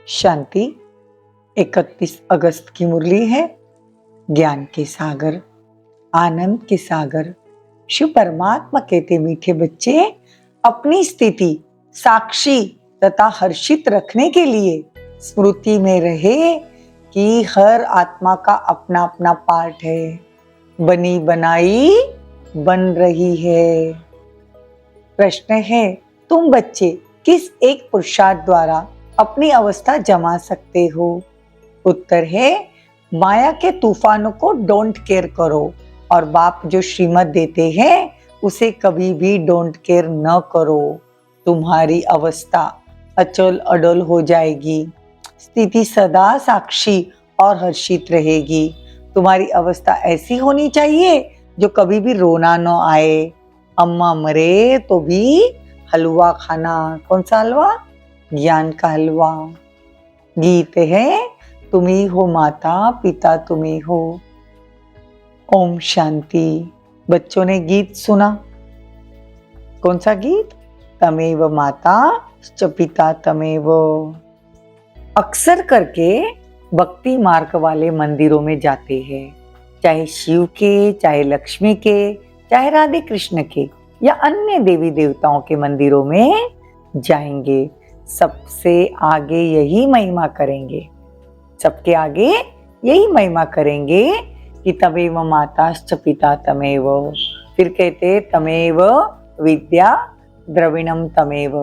शांति। 31 अगस्त की मुरली है। ज्ञान के सागर, आनंद के सागर शिव परमात्मा कहते, मीठे बच्चे, अपनी स्थिति साक्षी तथा हर्षित रखने के लिए स्मृति में रहे कि हर आत्मा का अपना अपना पार्ट है, बनी बनाई बन रही है। प्रश्न है, तुम बच्चे किस एक पुरुषार्थ द्वारा अपनी अवस्था जमा सकते हो? उत्तर है, माया के तूफानों को डोंट केयर करो और बाप जो श्रीमत देते हैं उसे कभी भी डोंट केयर न करो। तुम्हारी अवस्था अचल अडल हो जाएगी, स्थिति सदा साक्षी और हर्षित रहेगी। तुम्हारी अवस्था ऐसी होनी चाहिए जो कभी भी रोना न आए। अम्मा मरे तो भी हलवा खाना। कौन सा हलवा? ज्ञान का हलवा। गीत है, तुम ही हो माता पिता तुम ही हो। ओम शांति। बच्चों ने गीत सुना। कौन सा गीत? तमेव माता च पिता तमेव। अक्सर करके भक्ति मार्ग वाले मंदिरों में जाते हैं, चाहे शिव के, चाहे लक्ष्मी के, चाहे राधे कृष्ण के या अन्य देवी देवताओं के मंदिरों में जाएंगे। सबसे आगे यही महिमा करेंगे, सबके आगे यही महिमा करेंगे कि तमेव माताश्च पिता तमेव। फिर कहते तमेव विद्या द्रविणम तमेव।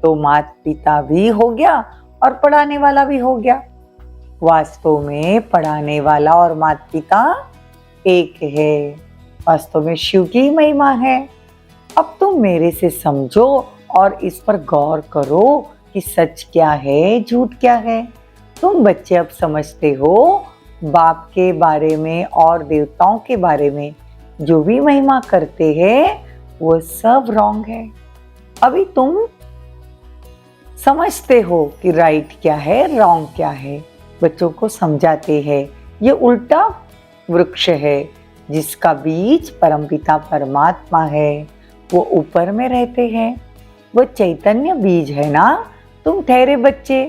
तो माता पिता भी हो गया और पढ़ाने वाला भी हो गया। वास्तव में पढ़ाने वाला और माता पिता एक है। वास्तव में शिव की महिमा है। अब तुम मेरे से समझो और इस पर गौर करो कि सच क्या है, झूठ क्या है। तुम बच्चे अब समझते हो बाप के बारे में और देवताओं के बारे में जो भी महिमा करते हैं वो सब रॉन्ग है। अभी तुम समझते हो कि राइट क्या है, रॉन्ग क्या है। बच्चों को समझाते हैं ये उल्टा वृक्ष है जिसका बीज परमपिता परमात्मा है। वो ऊपर में रहते हैं, वो चैतन्य बीज है ना। तुम ठहरे बच्चे।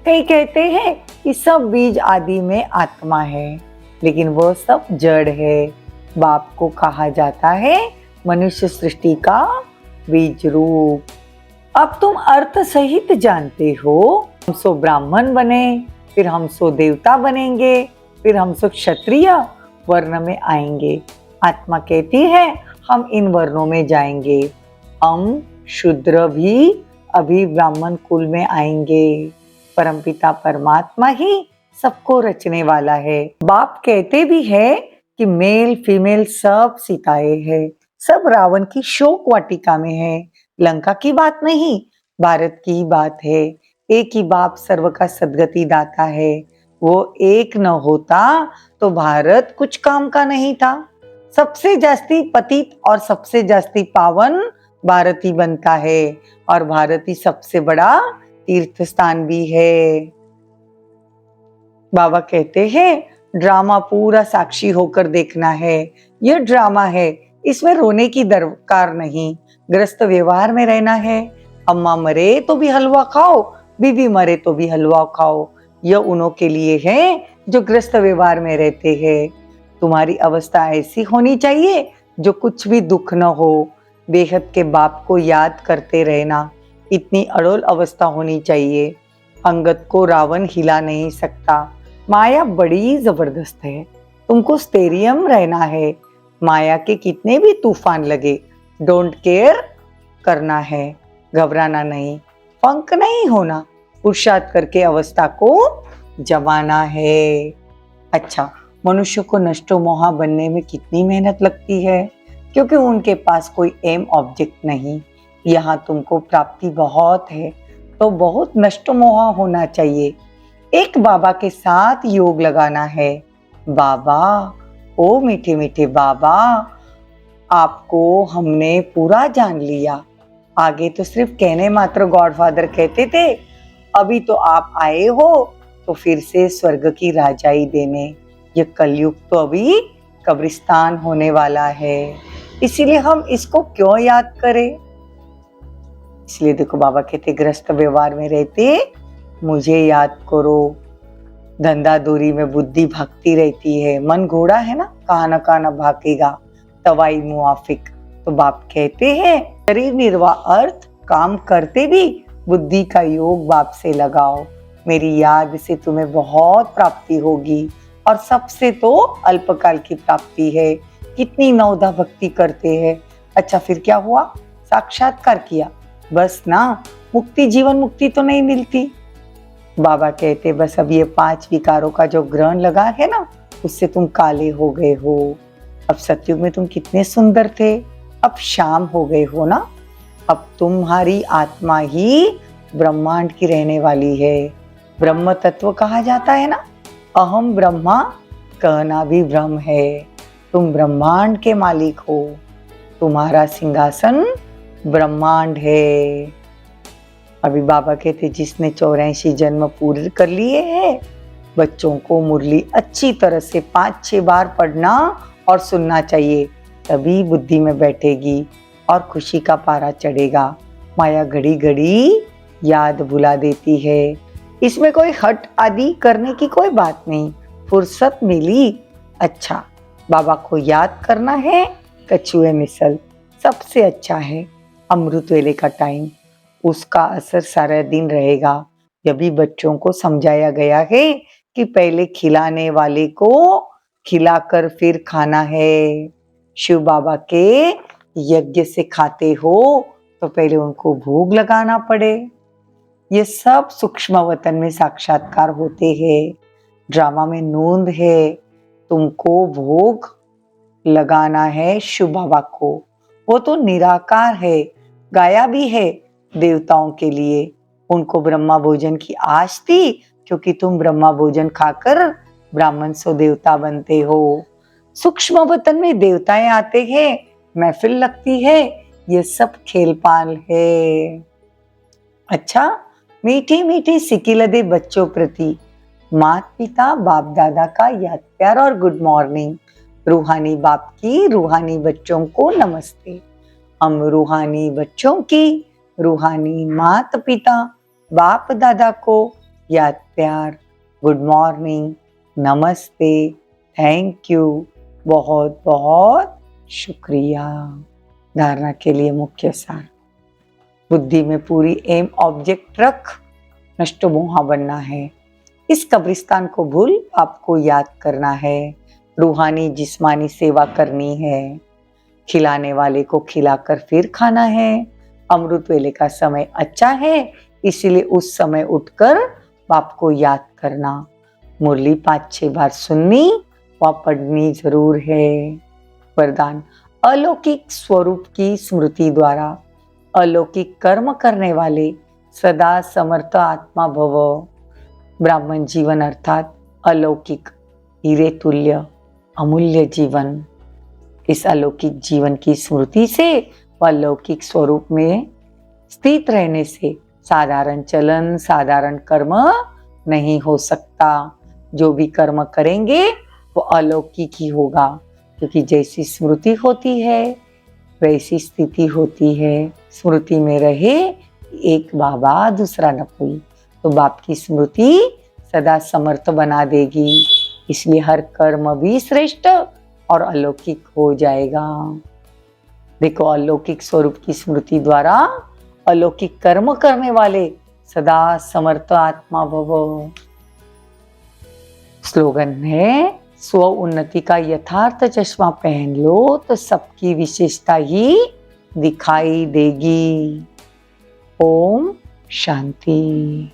कई कहते हैं कि सब बीज आदि में आत्मा है, लेकिन वो सब जड़ है। बाप को कहा जाता है मनुष्य सृष्टि का बीज रूप। अब तुम अर्थ सहित जानते हो। हम सो ब्राह्मण बने, फिर हम सो देवता बनेंगे, फिर हम सो क्षत्रिय वर्ण में आएंगे। आत्मा कहती है हम इन वर्णों में जाएंगे। हम शूद्र भी अभी ब्राह्मण कुल में आएंगे। परमपिता परमात्मा ही सबको रचने वाला है। बाप कहते भी है कि मेल फीमेल सब सीताएं हैं, सब रावण की शोक वाटिका में है। लंका की बात नहीं, भारत की बात है। एक ही बाप सर्व का सद्गति दाता है। वो एक न होता तो भारत कुछ काम का नहीं था। सबसे जास्ती पतित और सबसे जास्ती पावन भारत ही बनता है और भारत ही सबसे बड़ा तीर्थ स्थान भी है। बाबा कहते हैं ड्रामा पूरा साक्षी होकर देखना है। यह ड्रामा है, इसमें रोने की दरकार नहीं। ग्रस्त व्यवहार में रहना है। अम्मा मरे तो भी हलवा खाओ, बीवी मरे तो भी हलवा खाओ। यह उन्हों के लिए है जो ग्रस्त व्यवहार में रहते हैं। तुम्हारी अवस्था ऐसी होनी चाहिए जो कुछ भी दुख न हो। बेहद के बाप को याद करते रहना, इतनी अड़ोल अवस्था होनी चाहिए। अंगद को रावण हिला नहीं सकता। माया बड़ी जबरदस्त है। तुमको स्टेरियम रहना है। माया के कितने भी तूफान लगे, डोंट केयर करना है, घबराना नहीं, पंख नहीं होना, पुरुषार्थ करके अवस्था को जमाना है। अच्छा, मनुष्य को नष्टो मोहा बनने में कितनी मेहनत लगती है, क्योंकि उनके पास कोई एम ऑब्जेक्ट नहीं। यहाँ तुमको प्राप्ति बहुत है तो बहुत नष्टो मोहा होना चाहिए। एक बाबा के साथ योग लगाना है। बाबा, ओ मीठे मीठे बाबा, आपको हमने पूरा जान लिया। आगे तो सिर्फ कहने मात्र गॉडफादर कहते थे, अभी तो आप आए हो तो फिर से स्वर्ग की राजाई देने। ये कलयुग तो अभी कब्रिस्तान होने वाला है, इसीलिए हम इसको क्यों याद करें। इसलिए देखो बाबा कहते ग्रस्त व्यवहार में रहते मुझे याद करो। धंधा दूरी में बुद्धि भागती रहती है, मन घोड़ा है ना, कहाँ न भागेगा तवाई मुआफिक। तो बाप कहते हैं शरीर निर्वाह अर्थ काम करते भी बुद्धि का योग बाप से लगाओ, मेरी याद से तुम्हें बहुत प्राप्ति होगी। और सबसे तो अल्पकाल की प्राप्ति है। कितनी नवधा भक्ति करते हैं, अच्छा फिर क्या हुआ, साक्षात्कार किया, बस ना, मुक्ति, जीवन मुक्ति तो नहीं मिलती। बाबा कहते बस अब ये 5 विकारों का जो ग्रहण लगा है ना, उससे तुम काले हो गए हो। अब सतयुग में तुम कितने सुंदर थे, अब शाम हो गए हो ना। अब तुम्हारी आत्मा ही ब्रह्मांड की रहने वाली है। ब्रह्म तत्व कहा जाता है ना, अहम ब्रह्मा कहना भी भ्रम है। तुम ब्रह्मांड के मालिक हो, तुम्हारा सिंहासन ब्रह्मांड है। अभी बाबा कहते जिसने 84 जन्म पूरे कर लिए हैं, बच्चों को मुरली अच्छी तरह से 5-6 बार पढ़ना और सुनना चाहिए, तभी बुद्धि में बैठेगी और खुशी का पारा चढ़ेगा। माया घड़ी घड़ी याद भुला देती है, इसमें कोई हट आदि करने की कोई बात नहीं। फुर्सत मिली, अच्छा बाबा को याद करना है, कछुए मिसल सबसे अच्छा है। अमृत वेले का टाइम, उसका असर सारा दिन रहेगा। जब भी बच्चों को समझाया गया है कि पहले खिलाने वाले को खिलाकर फिर खाना है। शिव बाबा के यज्ञ से खाते हो तो पहले उनको भोग लगाना पड़े। ये सब सूक्ष्म वतन में साक्षात्कार होते हैं। ड्रामा में नोंद है, तुमको भोग लगाना है शिव बाबा को। वो तो निराकार है, गाया भी है देवताओं के लिए। उनको ब्रह्मा भोजन की आश थी, क्योंकि तुम ब्रह्मा भोजन खाकर ब्राह्मण सो देवता बनते हो। सूक्ष्म वतन में देवताएं आते हैं, महफिल लगती है, ये सब खेलपाल है। अच्छा, मीठी मीठी सिकिल दे बच्चों प्रति माता पिता बाप दादा का याद प्यार और गुड मॉर्निंग। रूहानी बाप की रूहानी बच्चों को नमस्ते। हम रूहानी बच्चों की रूहानी माता पिता बाप दादा को याद प्यार, गुड मॉर्निंग, नमस्ते, थैंक यू, बहुत बहुत शुक्रिया। धारणा के लिए मुख्य सार, बुद्धि में पूरी एम ऑब्जेक्ट रख, नष्ट मोहा बनना है। इस कब्रिस्तान को भूल आपको याद करना है। रूहानी जिस्मानी सेवा करनी है, खिलाने वाले को खिलाकर फिर खाना है। अमृत वेले का समय अच्छा है, इसीलिए उस समय उठकर बाप को याद करना। मुरली 5-6 बार सुननी व पढ़नी जरूर है। वरदान, अलौकिक स्वरूप की स्मृति द्वारा अलौकिक कर्म करने वाले सदा समर्थ आत्मा भव। ब्राह्मण जीवन अर्थात अलौकिक हीरे तुल्य अमूल्य जीवन। इस अलौकिक जीवन की स्मृति से व अलौकिक स्वरूप में स्थित रहने से साधारण चलन साधारण कर्म नहीं हो सकता। जो भी कर्म करेंगे वो अलौकिक ही होगा, क्योंकि जैसी स्मृति होती है वैसी स्थिति होती है। स्मृति में रहे एक बाबा दूसरा न कोई, तो बाप की स्मृति सदा समर्थ बना देगी। इसलिए हर कर्म भी श्रेष्ठ और अलौकिक हो जाएगा। देखो, अलौकिक स्वरूप की स्मृति द्वारा अलौकिक कर्म करने वाले सदा समर्थ आत्मा भव। स्लोगन है, स्व उन्नति का यथार्थ चश्मा पहन लो तो सबकी विशेषता ही दिखाई देगी। ओम शांति।